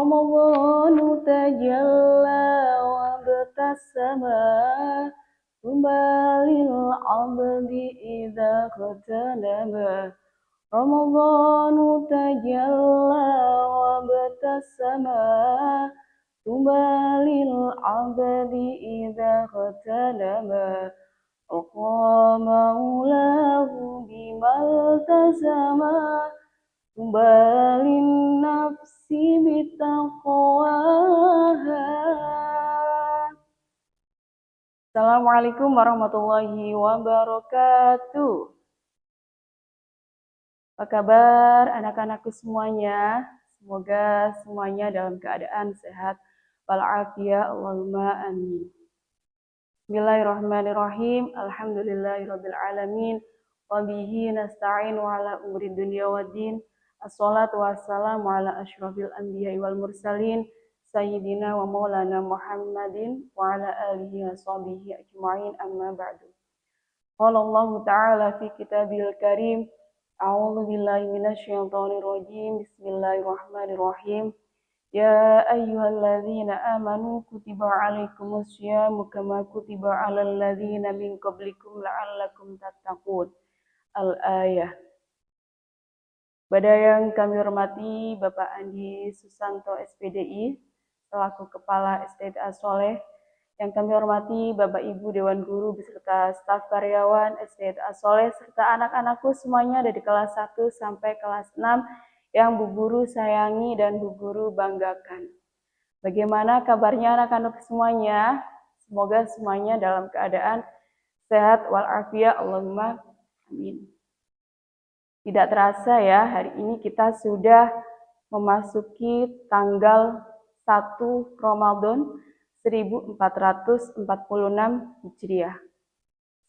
رمضان تجلى وابتسما طوبى للعبد إذا اغتنما رمضان تجلى وابتسما طوبى للعبد إذا اغتنما أقى مولاه بما التزما طوبى للنفس بتقواها. Assalamualaikum warahmatullahi wabarakatuh. Apa kabar anak-anakku semuanya? Semoga semuanya dalam keadaan sehat walafiat, Allahumma amin. Bismillahirrahmanirrahim. Alhamdulillahirabbil alamin. Wa bihi nasta'in wa ala umuri dunya waddin. Assalatu wassalamu ala asyrafil anbiya'i wal mursalin sayyidina wa maulana Muhammadin wa ala alihi wa sahbihi ajma'in, amma ba'du. Qala Allah ta'ala fi kitabil karim, a'udzu billahi minasyaitonir rajim. Bismillahirrahmanirrahim. Ya ayyuhalladzina amanu kutiba alaikumus syiyamu kama kutiba alal ladzina min qablikum la'allakum tattaqun. Al-ayah. Pada yang kami hormati Bapak Andi Susanto SPDI selaku Kepala STTA Soleh, yang kami hormati Bapak Ibu Dewan Guru beserta staf karyawan STTA Soleh serta anak-anakku semuanya dari kelas 1 sampai kelas 6 yang Bu Guru sayangi dan Bu Guru banggakan. Bagaimana kabarnya anak-anak semuanya? Semoga semuanya dalam keadaan sehat walafiat, Allahumma amin. Tidak terasa ya, hari ini kita sudah memasuki tanggal 1 Ramadan 1446 Hijriah.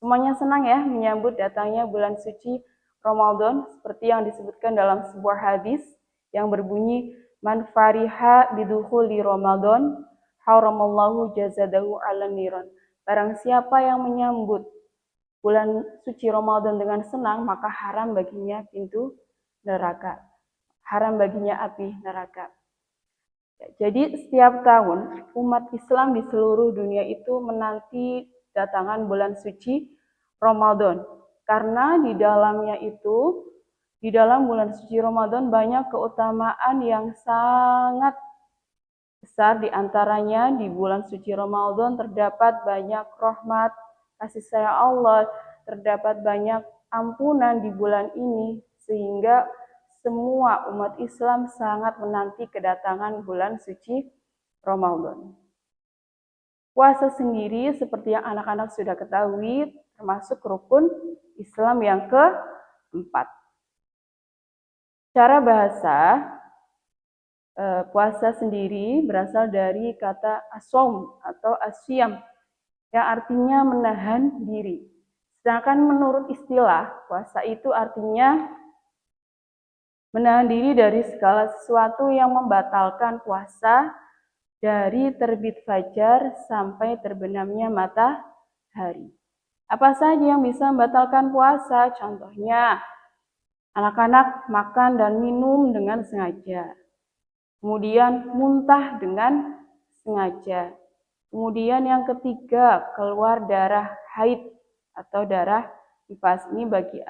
Semuanya senang ya menyambut datangnya bulan suci Ramadan seperti yang disebutkan dalam sebuah hadis yang berbunyi man fariha bidukhuli Ramadan haramallahu jazadahu 'alan niran. Barang siapa yang menyambut bulan suci Ramadan dengan senang, maka haram baginya pintu neraka. Haram baginya api neraka. Jadi setiap tahun umat Islam di seluruh dunia itu menanti datangan bulan suci Ramadan. Karena di dalamnya itu, di dalam bulan suci Ramadan banyak keutamaan yang sangat besar. Di antaranya di bulan suci Ramadan terdapat banyak rahmat, kasih sayang Allah, terdapat banyak ampunan di bulan ini, sehingga semua umat Islam sangat menanti kedatangan bulan suci Ramadan. Puasa sendiri seperti yang anak-anak sudah ketahui termasuk rukun Islam yang keempat. Cara bahasa, puasa sendiri berasal dari kata asom atau asyam yang artinya menahan diri. Sedangkan menurut istilah, puasa itu artinya menahan diri dari segala sesuatu yang membatalkan puasa dari terbit fajar sampai terbenamnya matahari. Apa saja yang bisa membatalkan puasa? Contohnya, anak-anak makan dan minum dengan sengaja. Kemudian muntah dengan sengaja. Kemudian yang ketiga, keluar darah haid atau darah nifas. Ini bagi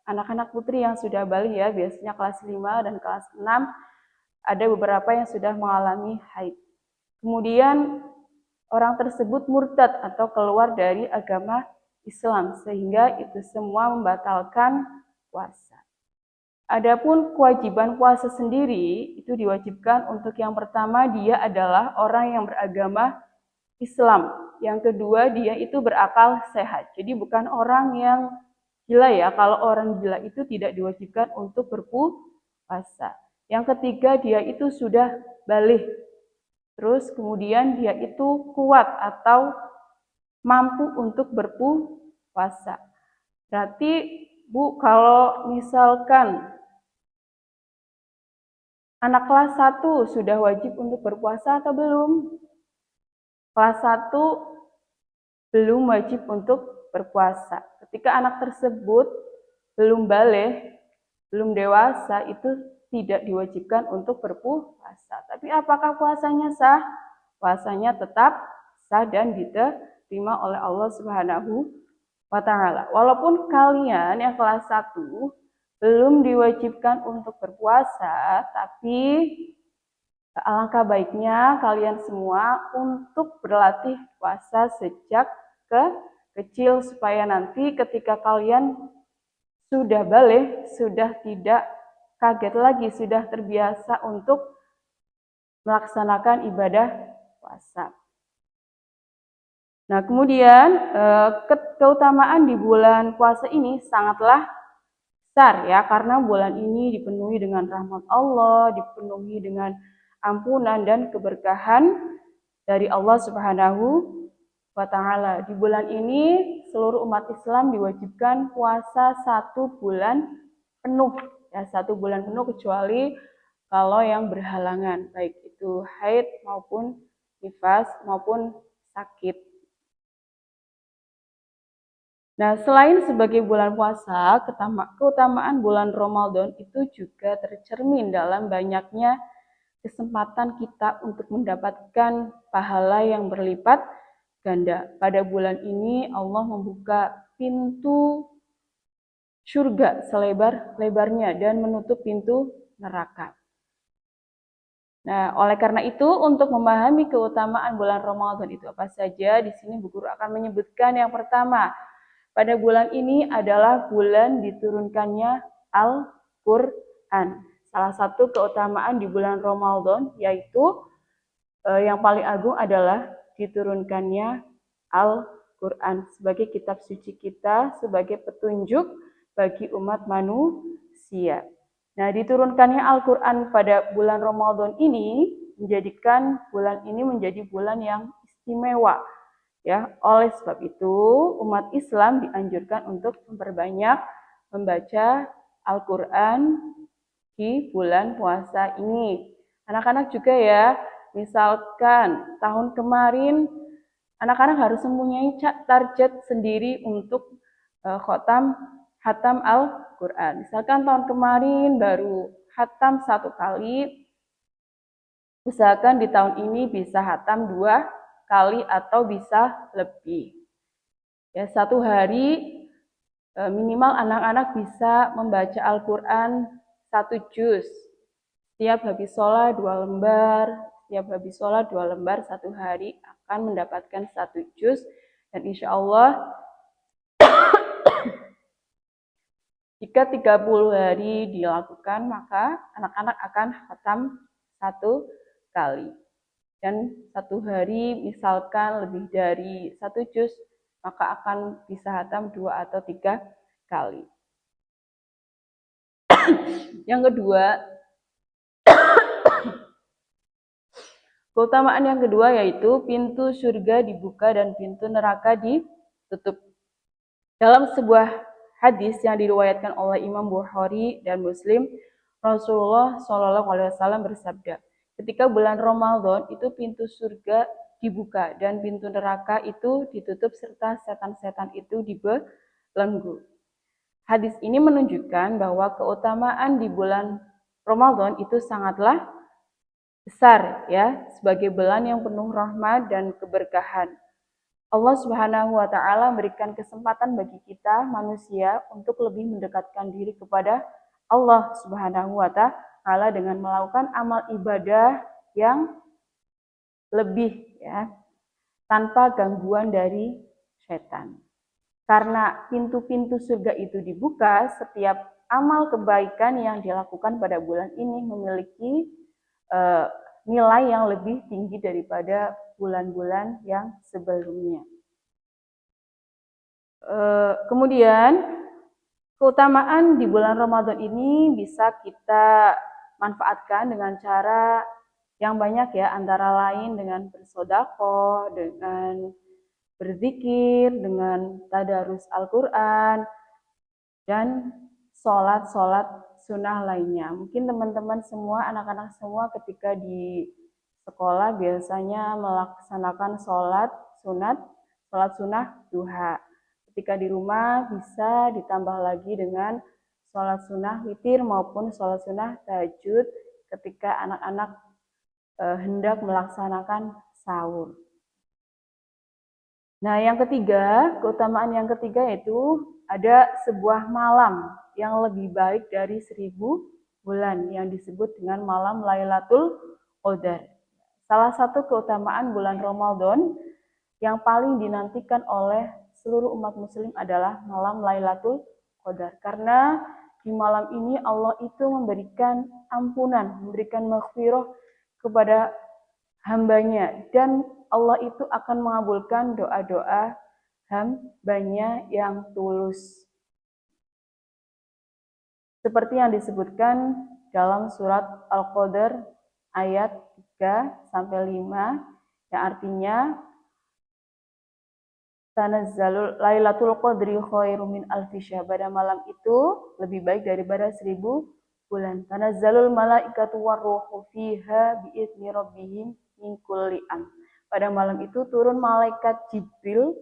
anak-anak putri yang sudah balik ya, biasanya kelas 5 dan kelas 6, ada beberapa yang sudah mengalami haid. Kemudian orang tersebut murtad atau keluar dari agama Islam, sehingga itu semua membatalkan puasa. Adapun kewajiban puasa sendiri, itu diwajibkan untuk yang pertama dia adalah orang yang beragama Islam. Yang kedua, dia itu berakal sehat. Jadi bukan orang yang gila ya. Kalau orang gila itu tidak diwajibkan untuk berpuasa. Yang ketiga, dia itu sudah baligh. Terus kemudian dia itu kuat atau mampu untuk berpuasa. Berarti Bu, kalau misalkan anak kelas 1 sudah wajib untuk berpuasa atau belum? Kelas 1 belum wajib untuk berpuasa. Ketika anak tersebut belum baligh, belum dewasa, itu tidak diwajibkan untuk berpuasa. Tapi apakah puasanya sah? Puasanya tetap sah dan diterima oleh Allah Subhanahu wa Ta'ala. Walaupun kalian yang kelas 1 belum diwajibkan untuk berpuasa, tapi alangkah baiknya kalian semua untuk berlatih puasa sejak kecil supaya nanti ketika kalian sudah balik, sudah tidak kaget lagi, sudah terbiasa untuk melaksanakan ibadah puasa. Nah, kemudian keutamaan di bulan puasa ini sangatlah besar ya, karena bulan ini dipenuhi dengan rahmat Allah, dipenuhi dengan ampunan dan keberkahan dari Allah Subhanahu wa Ta'ala. Di bulan ini seluruh umat Islam diwajibkan puasa 1 bulan penuh, ya 1 bulan penuh kecuali kalau yang berhalangan, baik itu haid maupun nifas maupun sakit. Nah, selain sebagai bulan puasa, keutamaan bulan Ramadan itu juga tercermin dalam banyaknya kesempatan kita untuk mendapatkan pahala yang berlipat ganda. Pada bulan ini Allah membuka pintu surga selebar-lebarnya dan menutup pintu neraka. Nah, oleh karena itu untuk memahami keutamaan bulan Ramadan itu apa saja, di sini Bu Guru akan menyebutkan yang pertama. Pada bulan ini adalah bulan diturunkannya Al-Quran. Salah satu keutamaan di bulan Ramadan yaitu yang paling agung adalah diturunkannya Al-Quran sebagai kitab suci kita, sebagai petunjuk bagi umat manusia. Nah, diturunkannya Al-Quran pada bulan Ramadan ini menjadikan bulan ini menjadi bulan yang istimewa. Ya, oleh sebab itu umat Islam dianjurkan untuk memperbanyak membaca Al-Quran di bulan puasa ini. Anak-anak juga ya, misalkan tahun kemarin anak-anak harus mempunyai target sendiri untuk khatam Al-Quran. Misalkan tahun kemarin baru khatam 1 kali, usahakan di tahun ini bisa khatam 2 kali atau bisa lebih. Ya, 1 hari minimal anak-anak bisa membaca Al-Quran 1 juz. Setiap habis sholat 2 lembar, setiap habis sholat 2 lembar 1 hari akan mendapatkan 1 juz. Dan insya Allah jika 30 hari dilakukan, maka anak-anak akan khatam 1 kali. Dan 1 hari misalkan lebih dari 1 juz, maka akan bisa khatam 2 atau 3 kali. Yang kedua, keutamaan yang kedua yaitu pintu surga dibuka dan pintu neraka ditutup. Dalam sebuah hadis yang diriwayatkan oleh Imam Bukhari dan Muslim, Rasulullah SAW bersabda, ketika bulan Ramadan itu pintu surga dibuka dan pintu neraka itu ditutup serta setan-setan itu dibelenggu. Hadis ini menunjukkan bahwa keutamaan di bulan Ramadan itu sangatlah besar ya, sebagai bulan yang penuh rahmat dan keberkahan. Allah Subhanahu wa Ta'ala memberikan kesempatan bagi kita manusia untuk lebih mendekatkan diri kepada Allah Subhanahu wa Ta'ala dengan melakukan amal ibadah yang lebih ya, tanpa gangguan dari setan. Karena pintu-pintu surga itu dibuka, setiap amal kebaikan yang dilakukan pada bulan ini memiliki nilai yang lebih tinggi daripada bulan-bulan yang sebelumnya. Kemudian keutamaan di bulan Ramadan ini bisa kita manfaatkan dengan cara yang banyak ya, antara lain dengan bersedekah, dengan berzikir, dengan tadarus Al-Quran, dan sholat sunnah lainnya. Mungkin teman-teman semua, anak-anak semua ketika di sekolah biasanya melaksanakan sholat sunnah duha. Ketika di rumah bisa ditambah lagi dengan sholat sunnah witir maupun sholat sunnah tahajud ketika anak-anak hendak melaksanakan sahur. Nah, yang ketiga, keutamaan yang ketiga yaitu ada sebuah malam yang lebih baik dari 1000 bulan yang disebut dengan malam Lailatul Qadar. Salah satu keutamaan bulan Ramadan yang paling dinantikan oleh seluruh umat muslim adalah malam Lailatul Qadar. Karena di malam ini Allah itu memberikan ampunan, memberikan maghfirah kepada hambanya, dan Allah itu akan mengabulkan doa-doa hambanya yang tulus. Seperti yang disebutkan dalam surat Al-Qadar ayat 3-5 yang artinya Tanazzalul Lailatul Qadri khairum min alfi syahr. Pada malam itu lebih baik daripada 1000 bulan. Tanazzalul malaikatu warruhu fiha bi'izni rabbihim min kulli am. Pada malam itu turun malaikat Jibril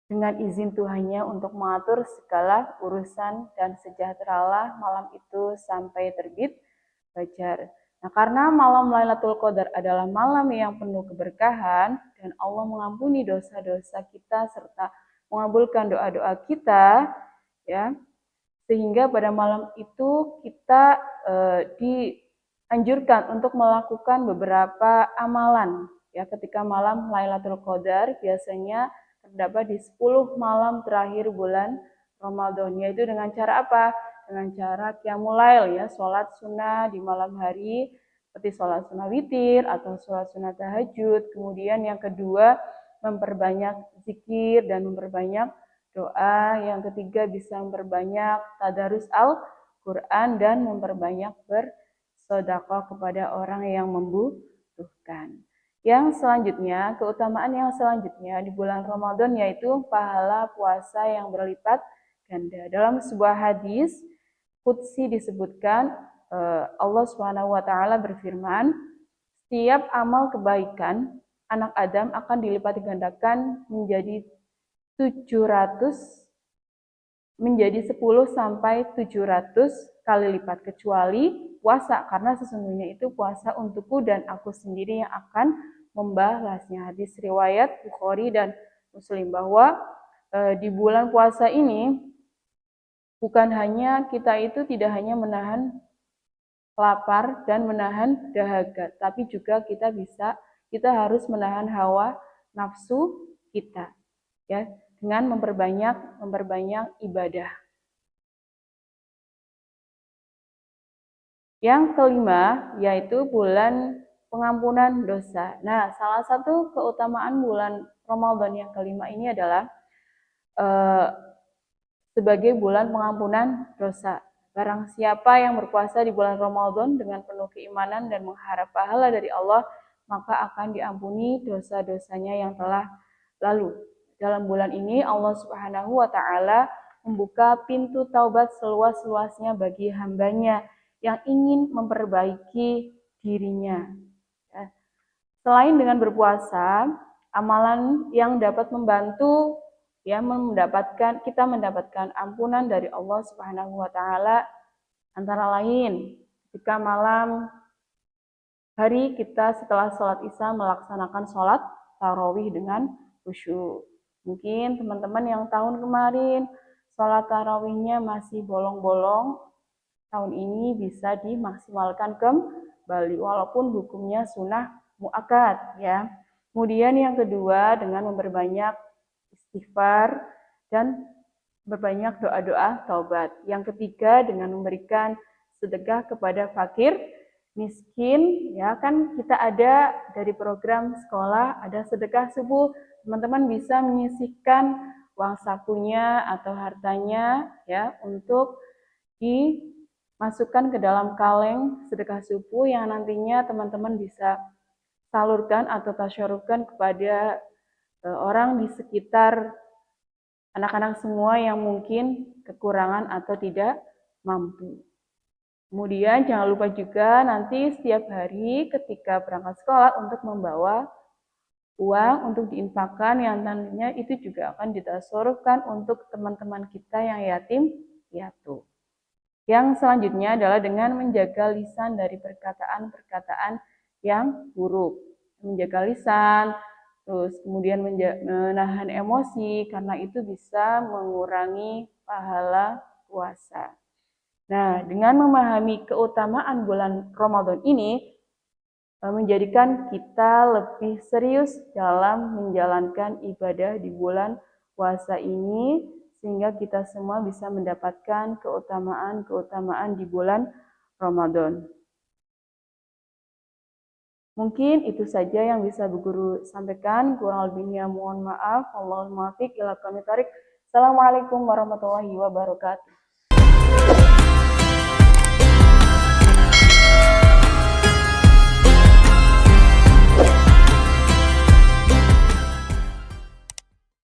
dengan izin Tuhannya untuk mengatur segala urusan, dan sejahteralah malam itu sampai terbit fajar. Nah, karena malam Lailatul Qadar adalah malam yang penuh keberkahan dan Allah mengampuni dosa-dosa kita serta mengabulkan doa-doa kita, ya. Sehingga pada malam itu kita dianjurkan untuk melakukan beberapa amalan, ya. Ketika malam Lailatul Qadar biasanya terdapat di 10 malam terakhir bulan Ramadan, yaitu dengan cara apa? Dengan cara qiyamul lail, ya, sholat sunnah di malam hari seperti sholat sunnah witir atau sholat sunnah tahajud. Kemudian yang kedua, memperbanyak zikir dan memperbanyak doa. Yang ketiga, bisa memperbanyak tadarus Al-Quran dan memperbanyak bersedekah kepada orang yang membutuhkan. Yang selanjutnya, keutamaan yang selanjutnya di bulan Ramadan yaitu pahala puasa yang berlipat ganda. Dalam sebuah hadis qudsi disebutkan Allah Subhanahu wa taala berfirman, setiap amal kebaikan anak Adam akan dilipat gandakan menjadi 10 sampai 700 kali lipat, kecuali puasa, karena sesungguhnya itu puasa untukku dan aku sendiri yang akan membalasnya. Hadis riwayat Bukhari dan Muslim, bahwa di bulan puasa ini bukan hanya kita itu tidak hanya menahan lapar dan menahan dahaga, tapi juga kita harus menahan hawa nafsu kita, ya, dengan memperbanyak ibadah. Yang kelima yaitu bulan pengampunan dosa. Nah, salah satu keutamaan bulan Ramadan yang kelima ini adalah sebagai bulan pengampunan dosa. Barang siapa yang berpuasa di bulan Ramadan dengan penuh keimanan dan mengharap pahala dari Allah, maka akan diampuni dosa-dosanya yang telah lalu. Dalam bulan ini Allah Subhanahu wa taala membuka pintu taubat seluas-luasnya bagi hambanya yang ingin memperbaiki dirinya. Selain dengan berpuasa, amalan yang dapat membantu, ya, kita mendapatkan ampunan dari Allah Subhanahu wa taala antara lain ketika malam hari kita setelah sholat Isya melaksanakan sholat tarawih dengan khusyuk. Mungkin teman-teman yang tahun kemarin sholat tarawihnya masih bolong-bolong, tahun ini bisa dimaksimalkan kembali walaupun hukumnya sunnah muakkad, ya. Kemudian yang kedua dengan memperbanyak istighfar dan berbanyak doa-doa taubat. Yang ketiga dengan memberikan sedekah kepada fakir miskin, ya, kan kita ada dari program sekolah ada sedekah subuh. Teman-teman bisa menyisihkan uang sakunya atau hartanya, ya, untuk dimasukkan ke dalam kaleng sedekah subuh yang nantinya teman-teman bisa salurkan atau tasyarufkan kepada orang di sekitar anak-anak semua yang mungkin kekurangan atau tidak mampu. Kemudian jangan lupa juga nanti setiap hari ketika berangkat sekolah untuk membawa uang untuk diinfakkan yang nantinya itu juga akan ditasarufkan untuk teman-teman kita yang yatim piatu. Yang selanjutnya adalah dengan menjaga lisan dari perkataan-perkataan yang buruk. Menjaga lisan, terus kemudian menahan emosi, karena itu bisa mengurangi pahala puasa. Nah, dengan memahami keutamaan bulan Ramadan ini, menjadikan kita lebih serius dalam menjalankan ibadah di bulan puasa ini, sehingga kita semua bisa mendapatkan keutamaan-keutamaan di bulan Ramadan. Mungkin itu saja yang bisa Bu Guru sampaikan. Kurang lebihnya mohon maaf. Wallahul muwaffiq ila aqwamit thoriq. Assalamualaikum warahmatullahi wabarakatuh.